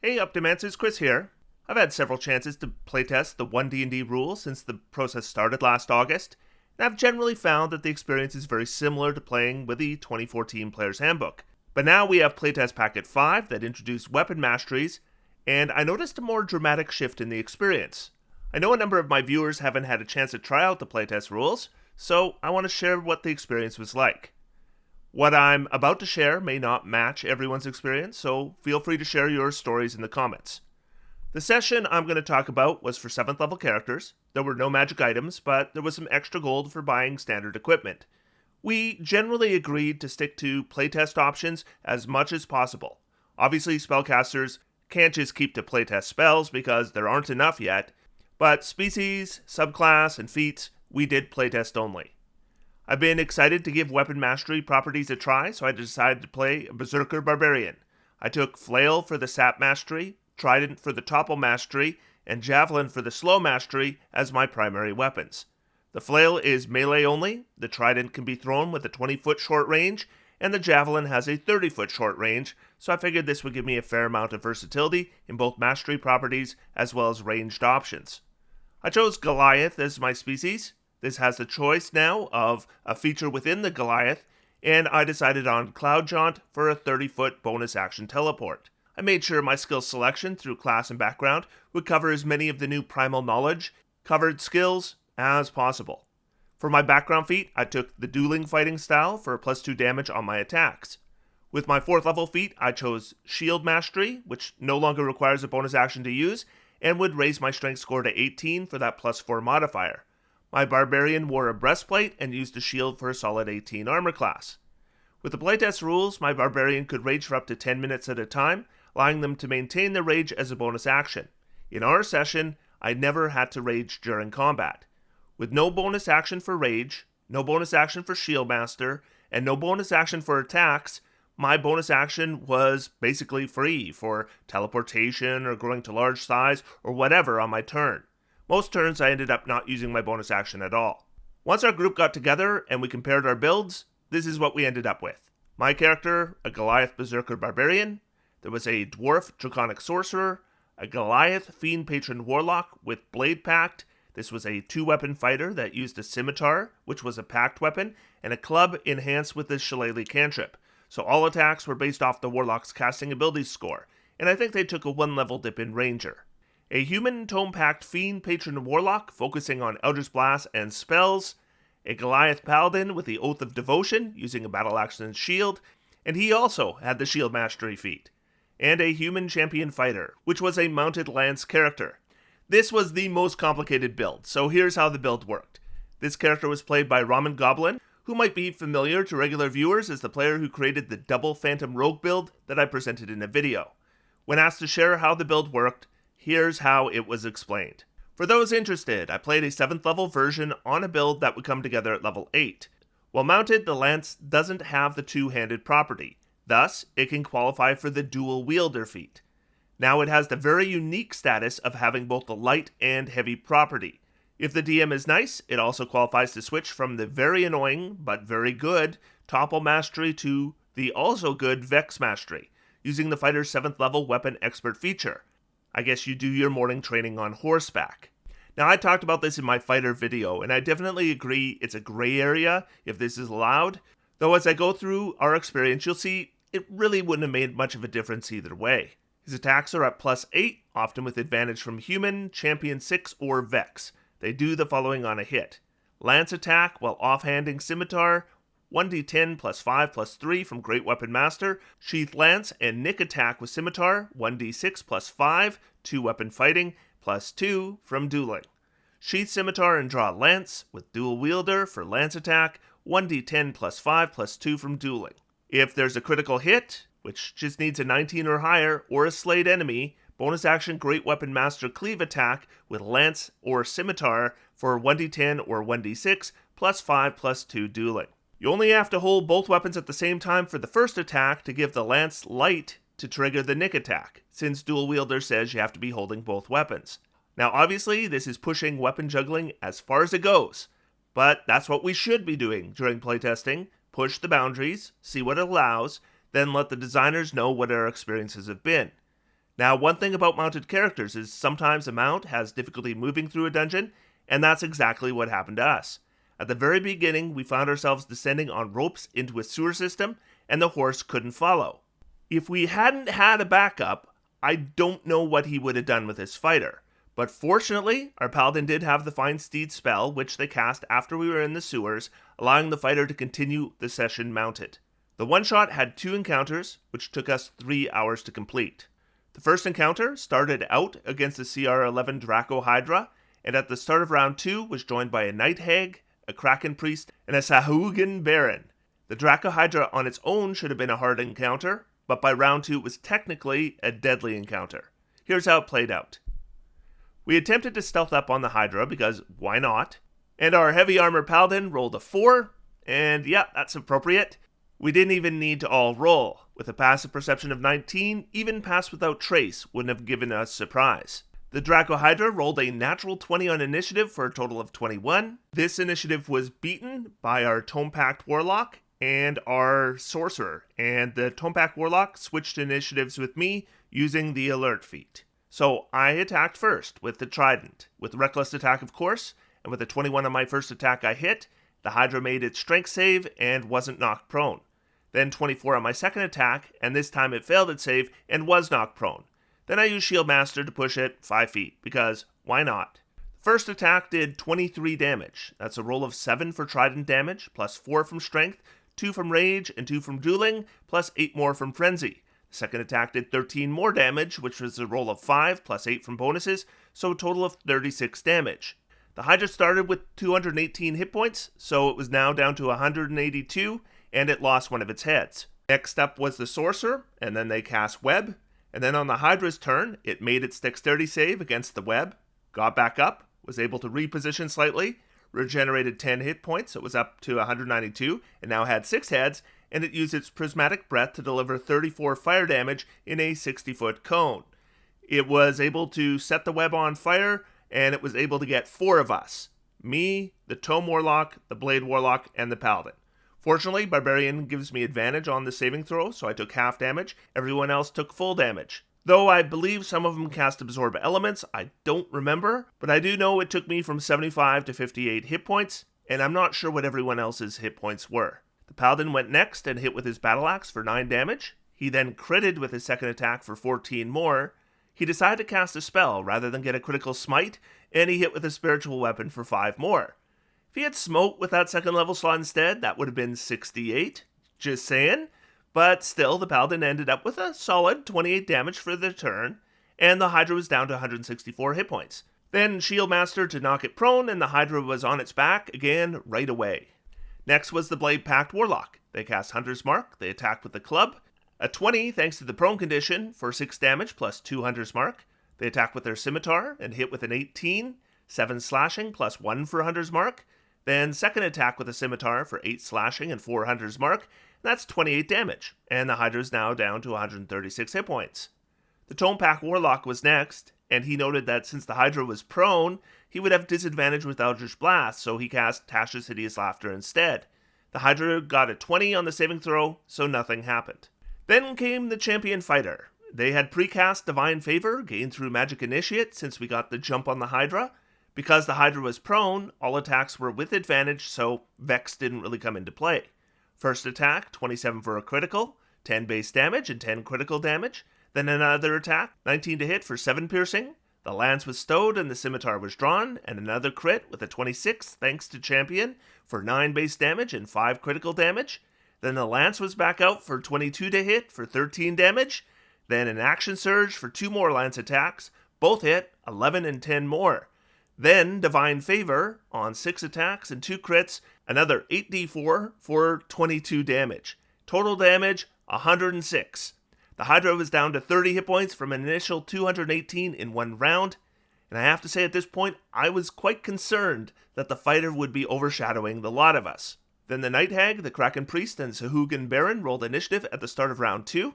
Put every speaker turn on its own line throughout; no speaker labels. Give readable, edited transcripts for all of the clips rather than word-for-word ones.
Hey Optimances, Chris here. I've had several chances to playtest the 1D&D rules since the process started last August, and I've generally found that the experience is very similar to playing with the 2014 Player's Handbook. But now we have Playtest Packet 5 that introduced weapon masteries, and I noticed a more dramatic shift in the experience. I know a number of my viewers haven't had a chance to try out the playtest rules, so I want to share what the experience was like. What I'm about to share may not match everyone's experience, so feel free to share your stories in the comments. The session I'm going to talk about was for 7th level characters. There were no magic items, but there was some extra gold for buying standard equipment. We generally agreed to stick to playtest options as much as possible. Obviously, spellcasters can't just keep to playtest spells because there aren't enough yet, but species, subclass, and feats, we did playtest only. I've been excited to give weapon mastery properties a try, so I decided to play a Berserker Barbarian. I took Flail for the Sap mastery, Trident for the Topple mastery, and Javelin for the Slow mastery as my primary weapons. The Flail is melee only, the Trident can be thrown with a 20-foot short range, and the Javelin has a 30-foot short range, so I figured this would give me a fair amount of versatility in both mastery properties as well as ranged options. I chose Goliath as my species. This has the choice now of a feature within the Goliath, and I decided on Cloud Jaunt for a 30-foot bonus action teleport. I made sure my skill selection through class and background would cover as many of the new primal knowledge covered skills as possible. For my background feat, I took the Dueling Fighting style for +2 damage on my attacks. With my 4th level feat, I chose Shield Mastery, which no longer requires a bonus action to use, and would raise my strength score to 18 for that +4 modifier. My Barbarian wore a breastplate and used a shield for a solid 18 armor class. With the playtest rules, my Barbarian could rage for up to 10 minutes at a time, allowing them to maintain their rage as a bonus action. In our session, I never had to rage during combat. With no bonus action for rage, no bonus action for shield master, and no bonus action for attacks, my bonus action was basically free for teleportation or growing to large size or whatever on my turn. Most turns I ended up not using my bonus action at all. Once our group got together and we compared our builds, this is what we ended up with. My character, a Goliath Berserker Barbarian. There was a Dwarf Draconic Sorcerer, a Goliath Fiend Patron Warlock with Blade Pact. This was a 2-weapon fighter that used a Scimitar, which was a pact weapon, and a club enhanced with the Shillelagh cantrip. So all attacks were based off the Warlock's casting ability score, and I think they took a 1-level dip in Ranger. A human Tome Pact Fiend Patron Warlock focusing on Eldritch Blast and spells, a Goliath Paladin with the Oath of Devotion using a battle axe and shield, and he also had the Shield Mastery feat, and a human Champion Fighter, which was a mounted lance character. This was the most complicated build, so here's how the build worked. This character was played by Ramen Goblin, who might be familiar to regular viewers as the player who created the double Phantom Rogue build that I presented in a video. When asked to share how the build worked, here's how it was explained. For those interested, I played a 7th level version on a build that would come together at level 8. While mounted, the lance doesn't have the 2-handed property. Thus, it can qualify for the dual wielder feat. Now it has the very unique status of having both the light and heavy property. If the DM is nice, it also qualifies to switch from the very annoying, but very good, Topple Mastery to the also good Vex Mastery, using the fighter's 7th level weapon expert feature. I guess you do your morning training on horseback. Now, I talked about this in my fighter video, and I definitely agree it's a gray area if this is allowed, though as I go through our experience, you'll see it really wouldn't have made much of a difference either way. His attacks are at +8, often with advantage from human, champion 6, or Vex. They do the following on a hit. Lance attack while offhanding scimitar, 1d10 +5 +3 from Great Weapon Master. Sheath Lance and Nick attack with scimitar, 1d6 +5, 2-weapon fighting, +2 from dueling. Sheath Scimitar and draw Lance with dual wielder for lance attack, 1d10 +5 +2 from dueling. If there's a critical hit, which just needs a 19 or higher, or a slayed enemy, bonus action Great Weapon Master cleave attack with lance or scimitar for 1d10 or 1d6 +5 +2 dueling. You only have to hold both weapons at the same time for the first attack to give the lance light to trigger the Nick attack, since dual wielder says you have to be holding both weapons. Now obviously this is pushing weapon juggling as far as it goes, but that's what we should be doing during playtesting, push the boundaries, see what it allows, then let the designers know what our experiences have been. Now, one thing about mounted characters is sometimes a mount has difficulty moving through a dungeon, and that's exactly what happened to us. At the very beginning, we found ourselves descending on ropes into a sewer system, and the horse couldn't follow. If we hadn't had a backup, I don't know what he would have done with his fighter. But fortunately, our Paladin did have the Find Steed spell, which they cast after we were in the sewers, allowing the fighter to continue the session mounted. The one-shot had 2 encounters, which took us 3 hours to complete. The first encounter started out against the CR11 Dracohydra, and at the start of round 2 was joined by a Night Hag, a Kraken Priest, and a Sahuagin Baron. The Dracohydra on its own should have been a hard encounter, but by round 2 it was technically a deadly encounter. Here's how it played out. We attempted to stealth up on the Hydra because why not? And our heavy armor Paladin rolled a 4, and yeah, that's appropriate. We didn't even need to all roll. With a passive perception of 19, even Pass Without Trace wouldn't have given us surprise. The Dracohydra rolled a natural 20 on initiative for a total of 21. This initiative was beaten by our Tome-Packed Warlock and our Sorcerer, and the Tome-Packed Warlock switched initiatives with me using the alert feat. So I attacked first with the Trident, with Reckless Attack of course, and with a 21 on my first attack I hit. The Hydra made its strength save and wasn't knocked prone. Then 24 on my second attack, and this time it failed its save and was knocked prone. Then I used Shield Master to push it 5 feet, because why not? The first attack did 23 damage. That's a roll of 7 for Trident damage, plus 4 from Strength, 2 from Rage, and 2 from Dueling, plus 8 more from Frenzy. The second attack did 13 more damage, which was a roll of 5, plus 8 from bonuses, so a total of 36 damage. The Hydra started with 218 hit points, so it was now down to 182, and it lost one of its heads. Next up was the Sorcerer, and then they cast Web, and then on the Hydra's turn, it made its dexterity save against the web, got back up, was able to reposition slightly, regenerated 10 hit points, so it was up to 192, and now had 6 heads, and it used its Prismatic Breath to deliver 34 fire damage in a 60-foot cone. It was able to set the web on fire, and it was able to get 4 of us. Me, the Tome Warlock, the Blade Warlock, and the Paladin. Fortunately, Barbarian gives me advantage on the saving throw, so I took half damage. Everyone else took full damage. Though I believe some of them cast Absorb Elements, I don't remember, but I do know it took me from 75 to 58 hit points, and I'm not sure what everyone else's hit points were. The Paladin went next and hit with his Battle Axe for 9 damage. He then critted with his second attack for 14 more. He decided to cast a spell rather than get a critical smite, and he hit with a spiritual weapon for 5 more. If he had smote with that second level slot instead, that would have been 68. Just saying. But still, the Paladin ended up with a solid 28 damage for the turn, and the Hydra was down to 164 hit points. Then Shield Master to knock it prone, and the Hydra was on its back again right away. Next was the Blade-Packed Warlock. They cast Hunter's Mark, they attacked with the club. A 20 thanks to the prone condition for 6 damage plus 2 Hunter's Mark. They attacked with their Scimitar and hit with an 18, 7 slashing plus 1 for Hunter's Mark. Then second attack with a Scimitar for 8 slashing and 4 Hunter's Mark. And that's 28 damage, and the Hydra is now down to 136 hit points. The Tome-Packed Warlock was next, and he noted that since the Hydra was prone, he would have disadvantage with Eldritch Blast, so he cast Tasha's Hideous Laughter instead. The Hydra got a 20 on the saving throw, so nothing happened. Then came the Champion Fighter. They had precast Divine Favor, gained through Magic Initiate since we got the jump on the Hydra. Because the Hydra was prone, all attacks were with advantage, so Vex didn't really come into play. First attack, 27 for a critical, 10 base damage and 10 critical damage. Then another attack, 19 to hit for 7 piercing. The lance was stowed and the scimitar was drawn, and another crit with a 26 thanks to Champion for 9 base damage and 5 critical damage. Then the lance was back out for 22 to hit for 13 damage. Then an action surge for 2 more lance attacks, both hit, 11 and 10 more. Then Divine Favor on 6 attacks and 2 crits, another 8d4 for 22 damage. Total damage, 106. The Hydra was down to 30 hit points from an initial 218 in one round, and I have to say at this point, I was quite concerned that the fighter would be overshadowing the lot of us. Then the Night Hag, the Kraken Priest, and Sahuagin Baron rolled initiative at the start of round 2.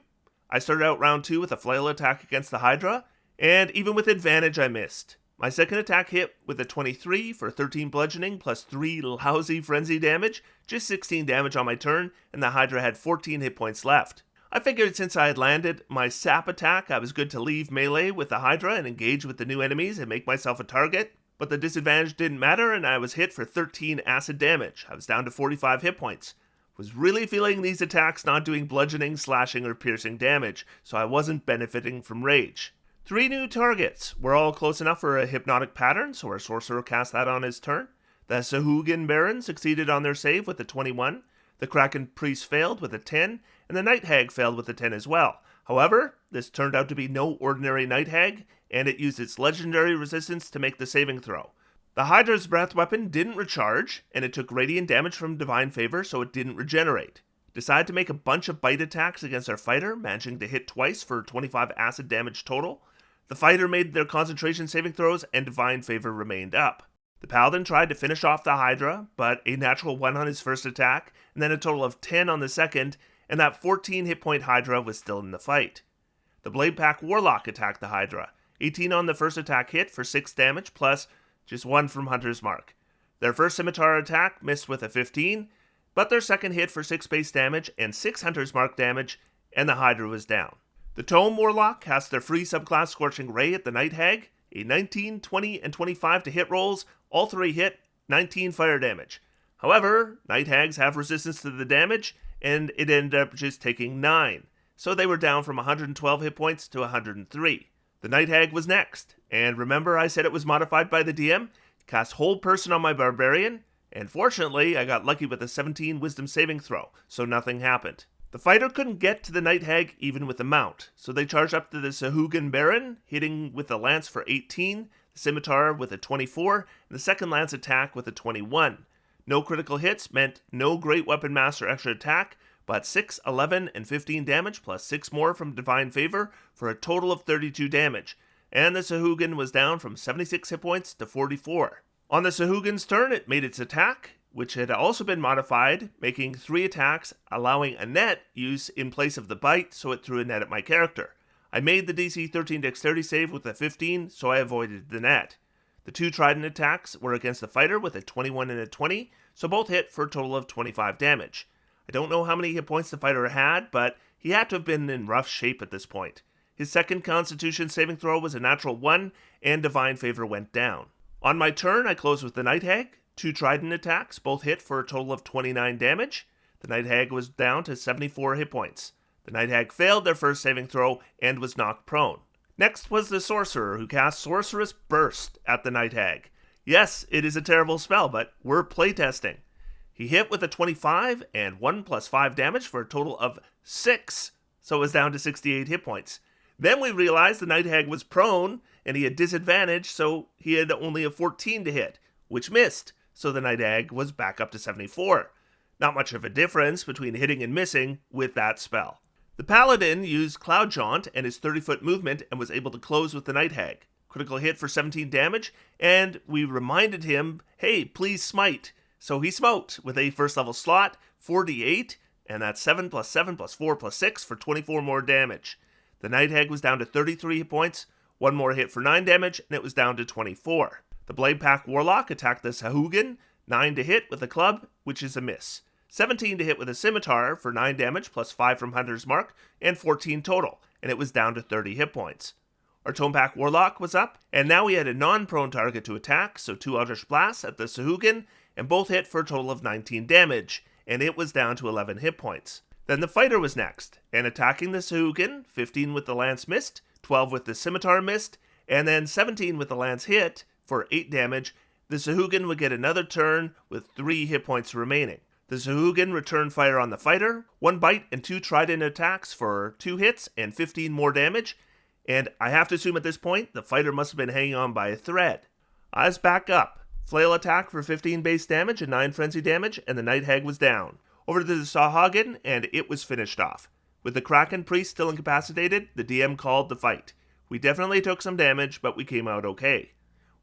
I started out round 2 with a flail attack against the Hydra, and even with advantage I missed. My second attack hit with a 23 for 13 bludgeoning plus 3 lousy frenzy damage, just 16 damage on my turn, and the Hydra had 14 hit points left. I figured since I had landed my sap attack, I was good to leave melee with the Hydra and engage with the new enemies and make myself a target, but the disadvantage didn't matter and I was hit for 13 acid damage. I was down to 45 hit points. Was really feeling these attacks not doing bludgeoning, slashing, or piercing damage, so I wasn't benefiting from rage. 3 new targets were all close enough for a hypnotic pattern, so our sorcerer cast that on his turn. The Sahuagin Baron succeeded on their save with a 21, the Kraken Priest failed with a 10, and the Night Hag failed with a 10 as well. However, this turned out to be no ordinary Night Hag, and it used its legendary resistance to make the saving throw. The Hydra's breath weapon didn't recharge, and it took radiant damage from Divine Favor, so it didn't regenerate. Decided to make a bunch of bite attacks against our fighter, managing to hit twice for 25 acid damage total. The fighter made their concentration saving throws, and Divine Favor remained up. The Paladin tried to finish off the Hydra, but a natural 1 on his first attack, and then a total of 10 on the second, and that 14 hit point Hydra was still in the fight. The Blade Pack Warlock attacked the Hydra. 18 on the first attack hit for 6 damage, plus just 1 from Hunter's Mark. Their first Scimitar attack missed with a 15, but their second hit for 6 base damage and 6 Hunter's Mark damage, and the Hydra was down. The Tome Warlock cast their free subclass Scorching Ray at the Night Hag, a 19, 20, and 25 to hit rolls, all 3 hit, 19 fire damage. However, Night Hags have resistance to the damage, and it ended up just taking 9, so they were down from 112 hit points to 103. The Night Hag was next, and remember I said it was modified by the DM? Cast Hold Person on my Barbarian, and fortunately I got lucky with a 17 Wisdom saving throw, so nothing happened. The fighter couldn't get to the Night Hag even with the mount, so they charged up to the Sahuagin Baron, hitting with the lance for 18, the scimitar with a 24, and the second lance attack with a 21. No critical hits meant no Great Weapon Master extra attack, but 6, 11, and 15 damage plus 6 more from Divine Favor for a total of 32 damage, and the Sahuagin was down from 76 hit points to 44. On the Sahuagin's turn, it made its attack, which had also been modified, making 3 attacks, allowing a net use in place of the bite, so it threw a net at my character. I made the DC 13 dexterity save with a 15, so I avoided the net. The 2 trident attacks were against the fighter with a 21 and a 20, so both hit for a total of 25 damage. I don't know how many hit points the fighter had, but he had to have been in rough shape at this point. His second Constitution saving throw was a natural 1, and Divine Favor went down. On my turn, I closed with the Night Hag. 2 trident attacks, both hit for a total of 29 damage. The Night Hag was down to 74 hit points. The Night Hag failed their first saving throw and was knocked prone. Next was the Sorcerer, who cast Sorceress Burst at the Night Hag. Yes, it is a terrible spell, but we're playtesting. He hit with a 25 and 1 plus 5 damage for a total of 6, so it was down to 68 hit points. Then we realized the Night Hag was prone, and he had disadvantage, so he had only a 14 to hit, which missed, so the Night Hag was back up to 74. Not much of a difference between hitting and missing with that spell. The Paladin used Cloud Jaunt and his 30-foot movement and was able to close with the Night Hag. Critical hit for 17 damage, and we reminded him, hey, please smite. So he smoked with a first level slot, 48, and that's 7 plus 7 plus 4 plus 6 for 24 more damage. The Night Hag was down to 33 hit points, 1 more hit for 9 damage, and it was down to 24. The Blade Pack Warlock attacked the Sahuagin, 9 to hit with a club, which is a miss. 17 to hit with a scimitar for 9 damage plus 5 from Hunter's Mark, and 14 total, and it was down to 30 hit points. Our Tome Pack Warlock was up, and now we had a non-prone target to attack, so 2 Eldritch Blasts at the Sahuagin, and both hit for a total of 19 damage, and it was down to 11 hit points. Then the fighter was next, and attacking the Sahuagin, 15 with the lance missed, 12 with the scimitar missed, and then 17 with the lance hit for 8 damage. The Sahuagin would get another turn with 3 hit points remaining. The Sahuagin returned fire on the fighter, 1 bite and 2 trident attacks for 2 hits and 15 more damage, and I have to assume at this point the fighter must have been hanging on by a thread. I was back up. Flail attack for 15 base damage and 9 frenzy damage, and the Night Hag was down. Over to the Sahuagin, and it was finished off. With the Kraken Priest still incapacitated, the DM called the fight. We definitely took some damage, but we came out okay.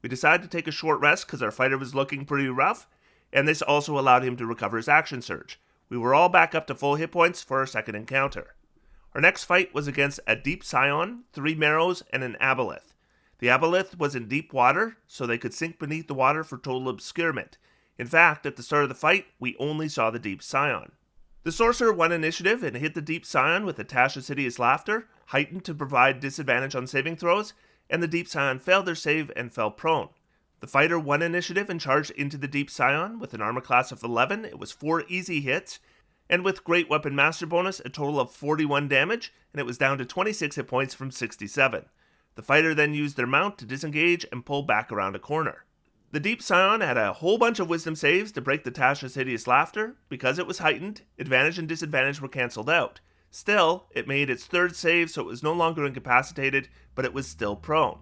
We decided to take a short rest because our fighter was looking pretty rough, and this also allowed him to recover his action surge. We were all back up to full hit points for our second encounter. Our next fight was against a deep Scion, 3 Merrows, and an Aboleth. The Aboleth was in deep water, so they could sink beneath the water for total obscurement. In fact, at the start of the fight, we only saw the deep Scion. The The Sorcerer won initiative and hit the Deep Scion with a Tasha's Hideous Laughter, heightened to provide disadvantage on saving throws, and the Deep Scion failed their save and fell prone. The Fighter won initiative and charged into the Deep Scion with an armor class of 11. It was 4 easy hits, and with Great Weapon Master bonus, a total of 41 damage, and it was down to 26 hit points from 67. The Fighter then used their mount to disengage and pull back around a corner. The Deep Scion had a whole bunch of wisdom saves to break the Tasha's Hideous Laughter. Because it was heightened, advantage and disadvantage were cancelled out. Still, it made its 3rd save, so it was no longer incapacitated, but it was still prone.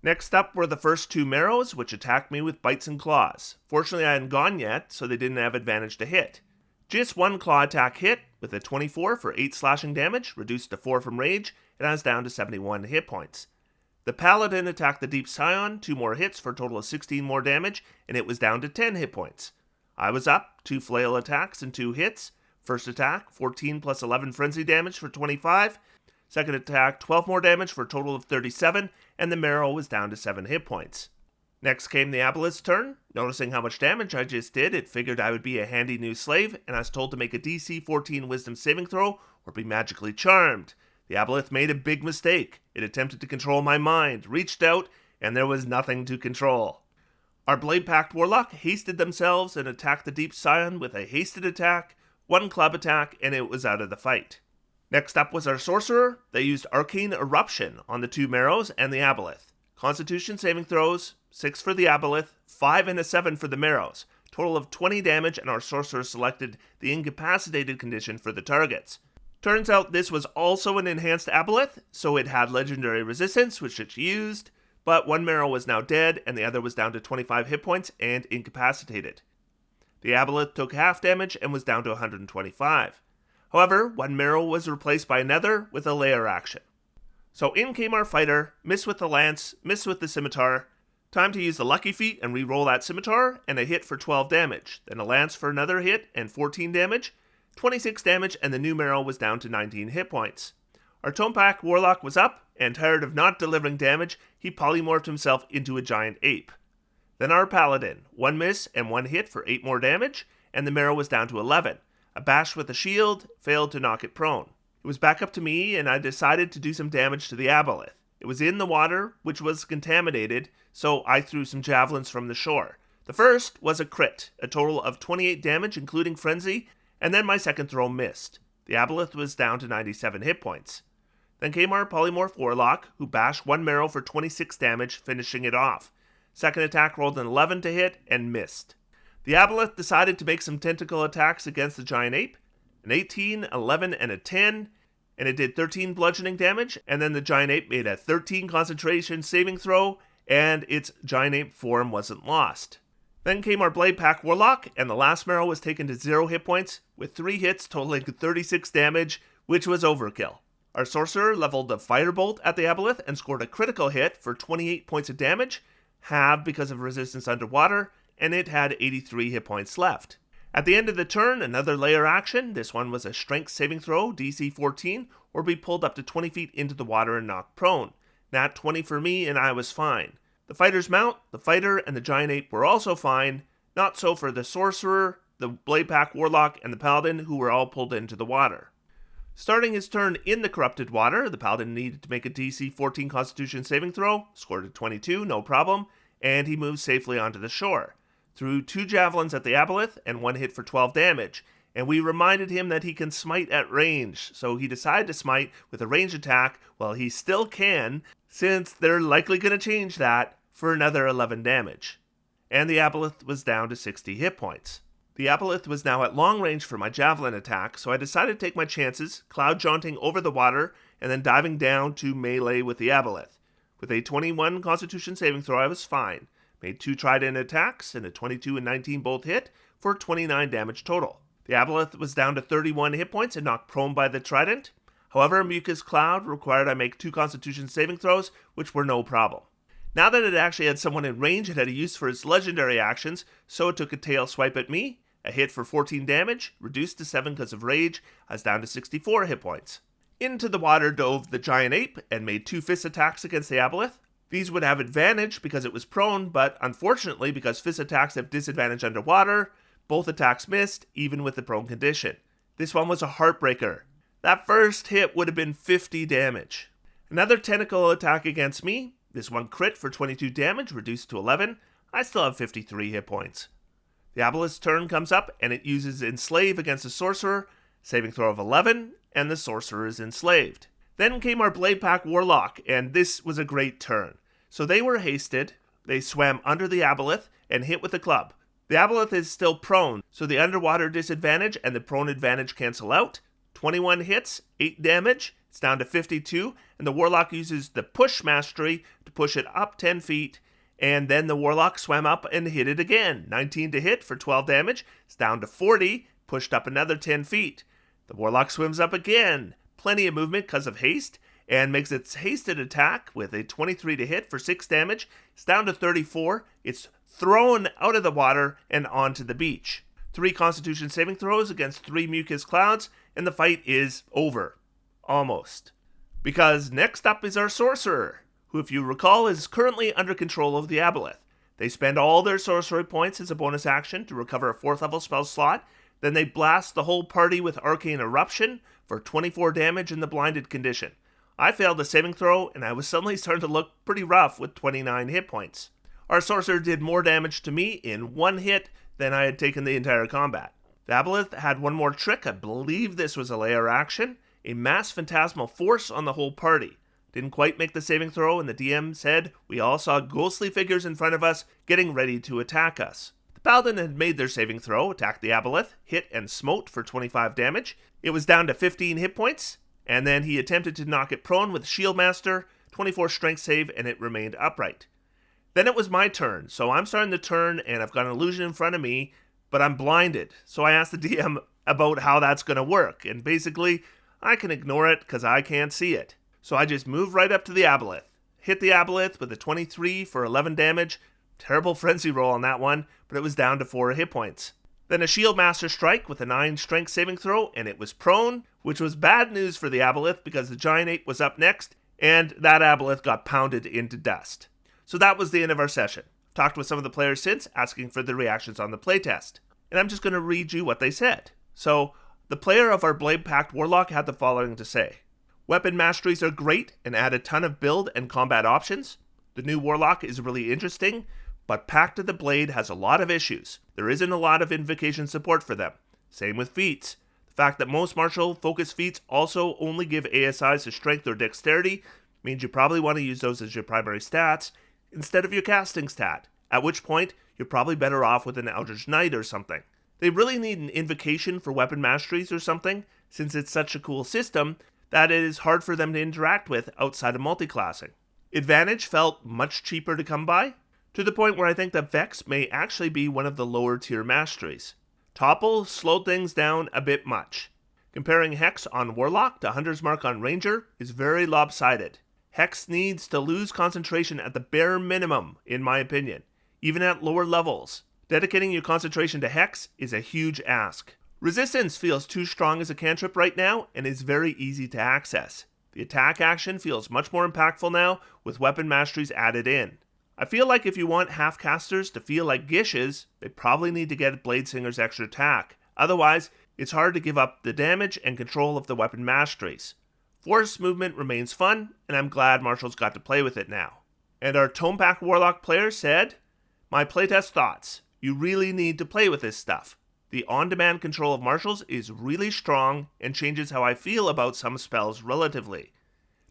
Next up were the first 2 Merrows, which attacked me with bites and claws. Fortunately, I hadn't gone yet, so they didn't have advantage to hit. Just 1 claw attack hit, with a 24 for 8 slashing damage, reduced to 4 from rage, and I was down to 71 hit points. The Paladin attacked the Deep Scion, 2 more hits for a total of 16 more damage, and it was down to 10 hit points. I was up, 2 flail attacks and 2 hits. First attack, 14 plus 11 frenzy damage for 25. Second attack, 12 more damage for a total of 37, and the Merrow was down to 7 hit points. Next came the Aboleth's turn. Noticing how much damage I just did, it figured I would be a handy new slave, and I was told to make a DC 14 Wisdom saving throw or be magically charmed. The Aboleth made a big mistake. It attempted to control my mind, reached out, and there was nothing to control. Our Blade-Packed Warlock hasted themselves and attacked the Deep Scion with a hasted attack, 1 club attack, and it was out of the fight. Next up was our Sorcerer. They used Arcane Eruption on the 2 Merrows and the Aboleth. Constitution saving throws, 6 for the Aboleth, 5 and a 7 for the Merrows. Total of 20 damage, and our Sorcerer selected the incapacitated condition for the targets. Turns out this was also an enhanced Aboleth, so it had legendary resistance, which it used, but 1 Merrow was now dead, and the other was down to 25 hit points and incapacitated. The Aboleth took half damage and was down to 125. However, 1 Merrow was replaced by another with a layer action. So in came our Fighter, miss with the Lance, miss with the Scimitar. Time to use the Lucky Feat and re-roll that Scimitar, and a hit for 12 damage. Then a Lance for another hit and 14 damage. 26 damage, and the new Merrow was down to 19 hit points. Our Tome-Pack Warlock was up, and tired of not delivering damage, he polymorphed himself into a giant ape. Then our Paladin, 1 miss and 1 hit for 8 more damage, and the Merrow was down to 11. A bash with a shield failed to knock it prone. It was back up to me, and I decided to do some damage to the Aboleth. It was in the water, which was contaminated, so I threw some javelins from the shore. The first was a crit, a total of 28 damage including frenzy, and then my second throw missed. The Aboleth was down to 97 hit points. Then came our Polymorph Warlock, who bashed 1 Merrow for 26 damage, finishing it off. Second attack rolled an 11 to hit, and missed. The Aboleth decided to make some tentacle attacks against the giant ape. An 18, 11, and a 10, and it did 13 bludgeoning damage, and then the giant ape made a 13 concentration saving throw, and its giant ape form wasn't lost. Then came our Blade-Pack Warlock, and the last Merrow was taken to 0 hit points, with 3 hits totaling 36 damage, which was overkill. Our Sorcerer leveled a Firebolt at the Aboleth and scored a critical hit for 28 points of damage, halved because of resistance underwater, and it had 83 hit points left. At the end of the turn, another layer action. This one was a Strength saving throw, DC 14, or be pulled up to 20 feet into the water and knocked prone. Nat 20 for me, and I was fine. The Fighter's mount, the Fighter, and the giant ape were also fine. Not so for the Sorcerer, the Blade-Pack Warlock, and the Paladin, who were all pulled into the water. Starting his turn in the corrupted water, the Paladin needed to make a DC 14 Constitution saving throw, scored a 22, no problem, and he moved safely onto the shore. Threw 2 javelins at the Aboleth and 1 hit for 12 damage, and we reminded him that he can smite at range, so he decided to smite with a range attack while he still can, since they're likely going to change that, for another 11 damage. And the Aboleth was down to 60 hit points. The Aboleth was now at long range for my javelin attack, so I decided to take my chances, cloud jaunting over the water, and then diving down to melee with the Aboleth. With a 21 Constitution saving throw, I was fine. Made 2 trident attacks, and a 22 and 19 both hit, for 29 damage total. The Aboleth was down to 31 hit points and knocked prone by the trident. However, Mucus Cloud required I make 2 Constitution saving throws, which were no problem. Now that it actually had someone in range, it had a use for its legendary actions, so it took a tail swipe at me, a hit for 14 damage, reduced to 7 because of rage. I was down to 64 hit points. Into the water dove the giant ape and made 2 fist attacks against the Aboleth. These would have advantage because it was prone, but unfortunately, because fist attacks have disadvantage underwater, both attacks missed, even with the prone condition. This one was a heartbreaker. That first hit would have been 50 damage. Another tentacle attack against me. This one crit for 22 damage, reduced to 11. I still have 53 hit points. The Aboleth's turn comes up, and it uses Enslave against the Sorcerer, saving throw of 11, and the Sorcerer is enslaved. Then came our Blade Pack Warlock, and this was a great turn. So they were hasted, they swam under the Aboleth, and hit with a club. The Aboleth is still prone, so the underwater disadvantage and the prone advantage cancel out. 21 hits, 8 damage, it's down to 52, and the Warlock uses the Push Mastery to push it up 10 feet, and then the Warlock swam up and hit it again. 19 to hit for 12 damage, it's down to 40, pushed up another 10 feet. The Warlock swims up again, plenty of movement because of haste, and makes its hasted attack with a 23 to hit for 6 damage. It's down to 34. It's thrown out of the water and onto the beach. 3 Constitution saving throws against 3 mucus clouds, and the fight is over. Almost. Because next up is our Sorcerer, who, if you recall, is currently under control of the Aboleth. They spend all their sorcery points as a bonus action to recover a 4th level spell slot, then they blast the whole party with Arcane Eruption for 24 damage in the blinded condition. I failed a saving throw, and I was suddenly starting to look pretty rough with 29 hit points. Our Sorcerer did more damage to me in 1 hit than I had taken the entire combat. The Aboleth had one more trick. I believe this was a layer action, a mass phantasmal force on the whole party. Didn't quite make the saving throw, and the DM said we all saw ghostly figures in front of us getting ready to attack us. The Paladin had made their saving throw, attacked the Aboleth, hit and smote for 25 damage. It was down to 15 hit points, and then he attempted to knock it prone with Shield Master, 24 strength save, and it remained upright. Then it was my turn, so I'm starting the turn, and I've got an illusion in front of me, but I'm blinded. So I asked the DM about how that's going to work, and basically, I can ignore it because I can't see it. So I just move right up to the Aboleth, hit the Aboleth with a 23 for 11 damage, terrible frenzy roll on that one, but it was down to 4 hit points. Then a Shield Master strike with a 9 strength saving throw, and it was prone, which was bad news for the Aboleth because the Giant Ape was up next, and that Aboleth got pounded into dust. So that was the end of our session. I've talked with some of the players since, asking for their reactions on the playtest, and I'm just going to read you what they said. So, the player of our Blade Pact Warlock had the following to say. Weapon masteries are great and add a ton of build and combat options. The new Warlock is really interesting, but Pact of the Blade has a lot of issues. There isn't a lot of invocation support for them. Same with feats. The fact that most martial focus feats also only give ASIs to strength or dexterity means you probably want to use those as your primary stats instead of your casting stat, at which point you're probably better off with an Eldritch Knight or something. They really need an invocation for weapon masteries or something, since it's such a cool system that it is hard for them to interact with outside of multiclassing. Advantage felt much cheaper to come by, to the point where I think that Vex may actually be one of the lower tier masteries. Topple slowed things down a bit much. Comparing Hex on Warlock to Hunter's Mark on Ranger is very lopsided. Hex needs to lose concentration at the bare minimum, in my opinion, even at lower levels. Dedicating your concentration to Hex is a huge ask. Resistance feels too strong as a cantrip right now and is very easy to access. The attack action feels much more impactful now with weapon masteries added in. I feel like if you want half-casters to feel like Gishes, they probably need to get Bladesinger's extra attack. Otherwise, it's hard to give up the damage and control of the weapon masteries. Force movement remains fun, and I'm glad Marshall's got to play with it now. And our Tome Pack Warlock player said, my playtest thoughts. You really need to play with this stuff. The on-demand control of martials is really strong and changes how I feel about some spells relatively.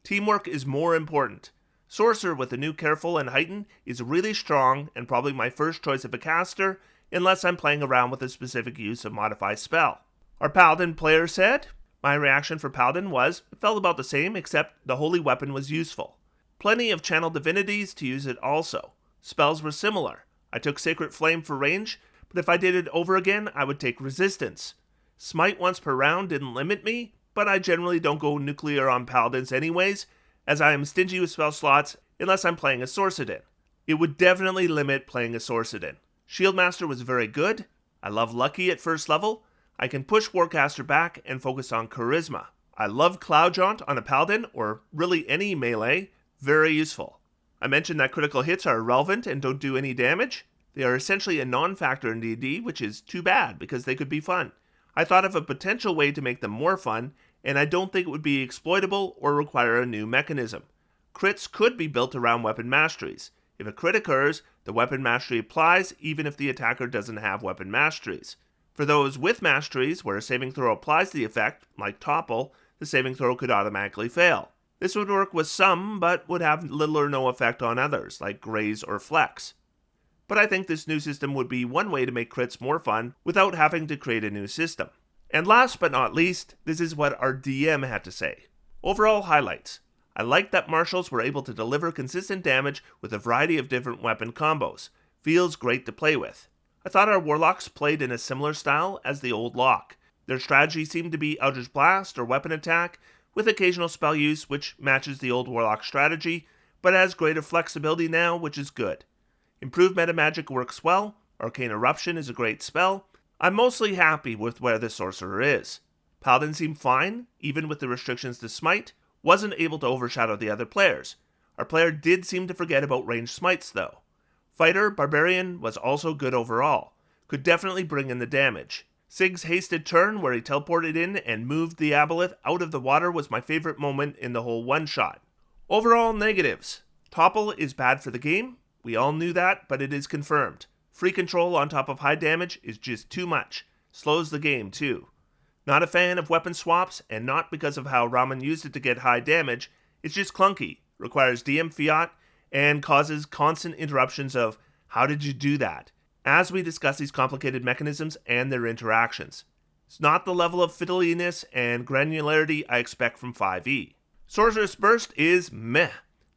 Teamwork is more important. Sorcerer with the new Careful and Heighten is really strong and probably my first choice of a caster, unless I'm playing around with a specific use of Modify spell. Our Paladin player said, my reaction for Paladin was, it felt about the same except the Holy Weapon was useful. Plenty of Channel Divinities to use it also. Spells were similar. I took Sacred Flame for range, but if I did it over again, I would take Resistance. Smite once per round didn't limit me, but I generally don't go nuclear on Paladins anyways, as I am stingy with spell slots unless I'm playing a Sorcerer. It would definitely limit playing a Sorcerer. Shieldmaster was very good. I love Lucky at first level. I can push Warcaster back and focus on Charisma. I love Cloud Jaunt on a Paladin, or really any melee, very useful. I mentioned that critical hits are irrelevant and don't do any damage. They are essentially a non-factor in D&D, which is too bad because they could be fun. I thought of a potential way to make them more fun, and I don't think it would be exploitable or require a new mechanism. Crits could be built around weapon masteries. If a crit occurs, the weapon mastery applies even if the attacker doesn't have weapon masteries. For those with masteries, where a saving throw applies the effect, like Topple, the saving throw could automatically fail. This would work with some, but would have little or no effect on others, like Graze or Flex. But I think this new system would be one way to make crits more fun without having to create a new system. And last but not least, this is what our DM had to say. Overall highlights. I liked that marshals were able to deliver consistent damage with a variety of different weapon combos. Feels great to play with. I thought our warlocks played in a similar style as the old lock. Their strategy seemed to be Eldritch Blast or weapon attack, with occasional spell use which matches the old warlock strategy, but has greater flexibility now, which is good. Improved meta magic works well, Arcane Eruption is a great spell. I'm mostly happy with where the Sorcerer is. Paladin seemed fine, even with the restrictions to smite, wasn't able to overshadow the other players. Our player did seem to forget about ranged smites though. Fighter, Barbarian was also good overall. Could definitely bring in the damage. Sig's hasted turn where he teleported in and moved the Aboleth out of the water was my favorite moment in the whole one-shot. Overall negatives. Topple is bad for the game. We all knew that, but it is confirmed. Free control on top of high damage is just too much. Slows the game too. Not a fan of weapon swaps, and not because of how Ramen used it to get high damage. It's just clunky, requires DM fiat, and causes constant interruptions of, how did you do that? As we discuss these complicated mechanisms and their interactions. It's not the level of fiddliness and granularity I expect from 5e. Sorcerer's Burst is meh.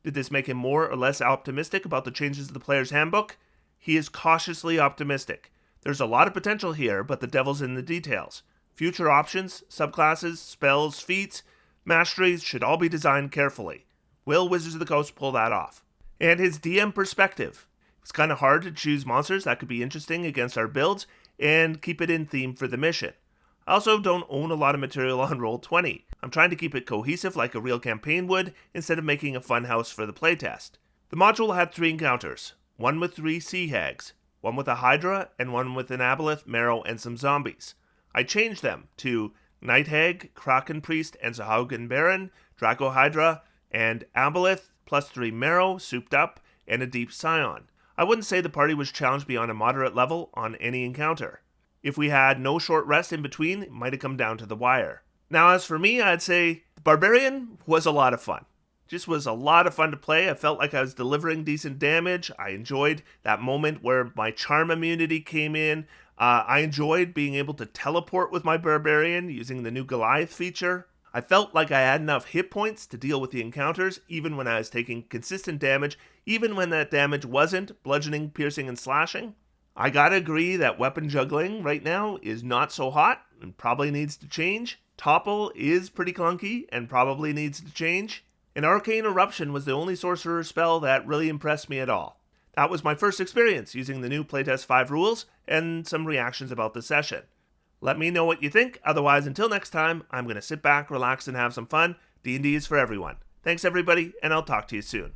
Did this make him more or less optimistic about the changes to the player's handbook? He is cautiously optimistic. There's a lot of potential here, but the devil's in the details. Future options, subclasses, spells, feats, masteries should all be designed carefully. Will Wizards of the Coast pull that off? And his DM perspective. It's kind of hard to choose monsters that could be interesting against our builds and keep it in theme for the mission. I also don't own a lot of material on Roll20. I'm trying to keep it cohesive like a real campaign would instead of making a funhouse for the playtest. The module had 3 encounters, one with 3 sea hags, one with a Hydra, and one with an Aboleth, Merrow, and some zombies. I changed them to Night Hag, Kraken Priest, and Sahuagin Baron, Dracohydra, and Aboleth, plus 3 Merrow, souped up, and a deep Scion. I wouldn't say the party was challenged beyond a moderate level on any encounter. If we had no short rest in between, it might have come down to the wire. Now as for me, I'd say Barbarian was a lot of fun. Just was a lot of fun to play. I felt like I was delivering decent damage. I enjoyed that moment where my charm immunity came in. I enjoyed being able to teleport with my Barbarian using the new Goliath feature. I felt like I had enough hit points to deal with the encounters, even when I was taking consistent damage, even when that damage wasn't bludgeoning, piercing, and slashing. I gotta agree that weapon juggling right now is not so hot and probably needs to change. Topple is pretty clunky and probably needs to change. And Arcane Eruption was the only sorcerer spell that really impressed me at all. That was my first experience using the new Playtest 5 rules and some reactions about the session. Let me know what you think, otherwise until next time, I'm going to sit back, relax, and have some fun. D&D is for everyone. Thanks everybody, and I'll talk to you soon.